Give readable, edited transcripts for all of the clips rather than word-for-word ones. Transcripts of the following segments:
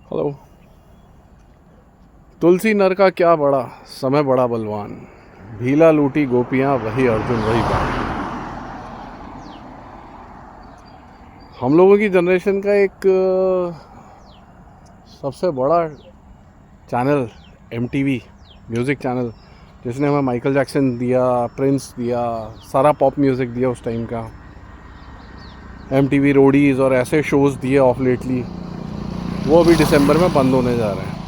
Hello. तुलसी नर का क्या बड़ा, समय बड़ा बलवान, भीला लूटी गोपियां वही अर्जुन वही बाण। हम लोगों की जनरेशन का एक सबसे बड़ा चैनल एमटीवी म्यूज़िक चैनल, जिसने हमें माइकल जैक्सन दिया, प्रिंस दिया, सारा पॉप म्यूज़िक दिया उस टाइम का, एमटीवी रोडीज़ और ऐसे शोज़ दिए ऑफ लेटली, वो अभी दिसंबर में बंद होने जा रहे हैं।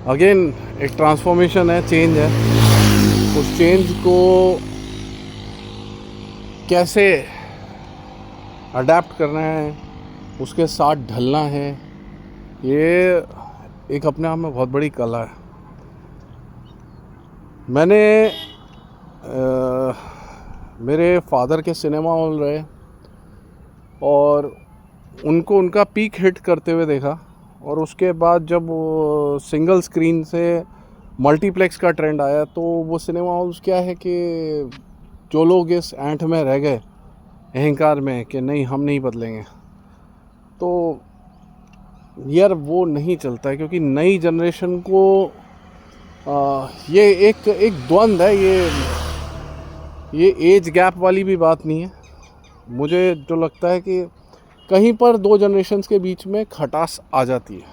अगेन एक ट्रांसफॉर्मेशन है, चेंज है। उस चेंज को कैसे अडेप्ट करना है, उसके साथ ढलना है, ये एक अपने आप में बहुत बड़ी कला है। मैंने मेरे फादर के सिनेमा हॉल रहे और उनको उनका पीक हिट करते हुए देखा, और उसके बाद जब वो सिंगल स्क्रीन से मल्टीप्लेक्स का ट्रेंड आया, तो वो सिनेमा हॉल्स क्या है कि जो लोग इस ऐंठ में रह गए, अहंकार में कि नहीं हम नहीं बदलेंगे, तो यार वो नहीं चलता है। क्योंकि नई जनरेशन को ये एक द्वंद्व है, ये एज गैप वाली भी बात नहीं है। मुझे जो लगता है कि कहीं पर दो जनरेशन्स के बीच में खटास आ जाती है।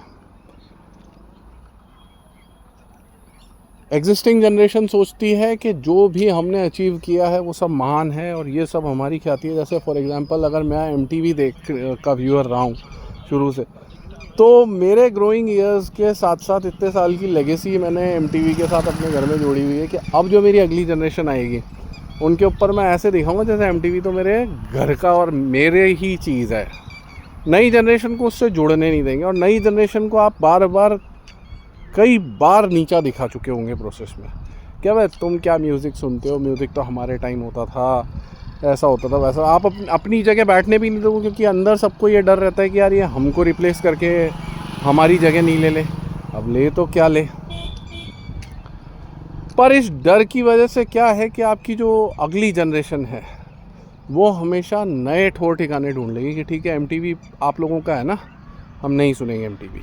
एग्जिस्टिंग जनरेशन सोचती है कि जो भी हमने अचीव किया है वो सब महान है और ये सब हमारी ख्याति है। जैसे फॉर एग्जांपल, अगर मैं एमटीवी देख का व्यूअर रहा हूँ शुरू से, तो मेरे ग्रोइंग ईयर्स के साथ साथ इतने साल की लेगेसी मैंने एमटीवी के साथ अपने घर में जोड़ी हुई है कि अब जो मेरी अगली जनरेशन आएगी उनके ऊपर मैं ऐसे दिखाऊंगा जैसे एमटीवी तो मेरे घर का और मेरे ही चीज़ है। नई जनरेशन को उससे जोड़ने नहीं देंगे, और नई जनरेशन को आप बार बार कई बार नीचा दिखा चुके होंगे प्रोसेस में। क्या भाई तुम क्या म्यूज़िक सुनते हो, म्यूज़िक तो हमारे टाइम होता था, ऐसा होता था वैसा। आप अपनी जगह बैठने भी नहीं दोगे, क्योंकि अंदर सबको ये डर रहता है कि यार ये हमको रिप्लेस करके हमारी जगह नहीं ले ले। अब ले तो क्या ले, पर इस डर की वजह से क्या है कि आपकी जो अगली जनरेशन है वो हमेशा नए ठोर ठिकाने ढूंढ लेगी कि ठीक है एमटीवी आप लोगों का है ना, हम नहीं सुनेंगे एमटीवी,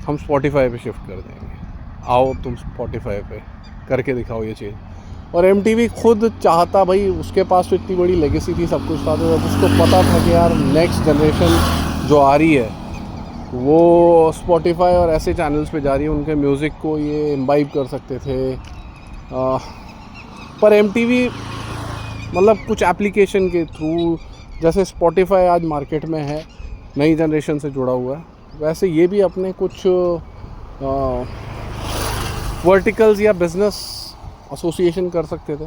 हम स्पॉटिफाई पे शिफ्ट कर देंगे। आओ तुम स्पॉटिफाई पे करके दिखाओ ये चीज़। और एमटीवी खुद चाहता, भाई उसके पास तो इतनी बड़ी लेगेसी थी, सब कुछ था, तो उसको पता था कि यार नेक्स्ट जनरेशन जो आ रही है वो स्पॉटिफाई और ऐसे चैनल्स पे जा रही है, उनके म्यूज़िक को ये इम्बाइब कर सकते थे। पर एमटीवी मतलब कुछ एप्लीकेशन के थ्रू, जैसे स्पॉटिफाई आज मार्केट में है, नई जनरेशन से जुड़ा हुआ है, वैसे ये भी अपने कुछ वर्टिकल्स या बिजनेस एसोसिएशन कर सकते थे।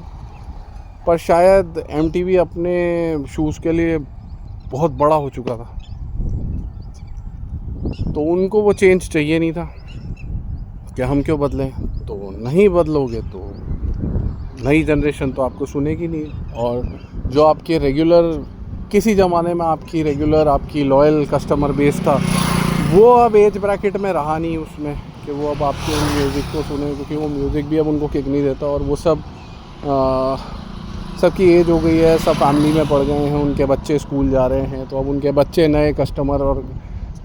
पर शायद एमटीवी अपने शूज़ के लिए बहुत बड़ा हो चुका था, तो उनको वो चेंज चाहिए नहीं था कि हम क्यों बदलें। तो नहीं बदलोगे तो नई जनरेशन तो आपको सुनेगी नहीं, और जो आपके रेगुलर, किसी ज़माने में आपकी लॉयल कस्टमर बेस था, वो अब एज ब्रैकेट में रहा नहीं उसमें कि वो अब आपके म्यूज़िक को सुने, क्योंकि वो म्यूज़िक भी अब उनको किक नहीं देता। और वो सब सबकी एज हो गई है, सब फैमिली में पड़ गए हैं, उनके बच्चे स्कूल जा रहे हैं, तो अब उनके बच्चे नए कस्टमर और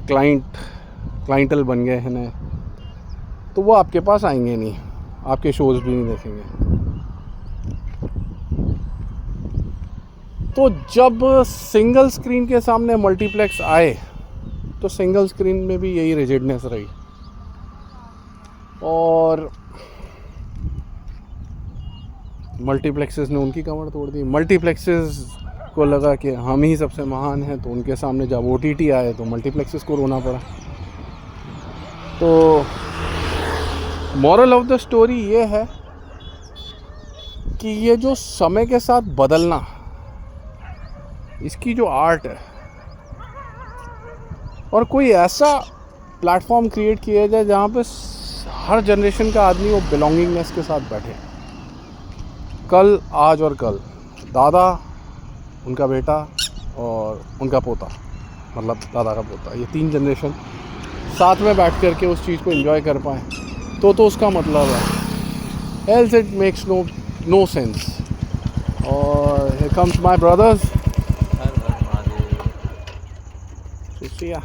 क्लाइंटल बन गए हैं नए, तो वो आपके पास आएंगे नहीं, आपके शोज़ भी नहीं देखेंगे। तो जब सिंगल स्क्रीन के सामने मल्टीप्लेक्स आए, तो सिंगल स्क्रीन में भी यही रिजिडनेस रही, और मल्टीप्लेक्सेस ने उनकी कमर तोड़ दी। मल्टीप्लेक्सेस को लगा कि हम ही सबसे महान हैं, तो उनके सामने जब ओटीटी आए तो मल्टीप्लेक्सेस को रोना पड़ा। तो मॉरल ऑफ द स्टोरी ये है कि ये जो समय के साथ बदलना, इसकी जो आर्ट है, और कोई ऐसा प्लेटफॉर्म क्रिएट किया जाए जहाँ पे हर जनरेशन का आदमी वो बिलोंगिंगनेस के साथ बैठे, कल, आज और कल, दादा, उनका बेटा और उनका पोता, मतलब दादा का पोता, ये तीन जनरेशन साथ में बैठ कर के उस चीज़ को एंजॉय कर पाएँ, तो उसका मतलब है। Else it makes no sense. और here comes my brothers. So see ya.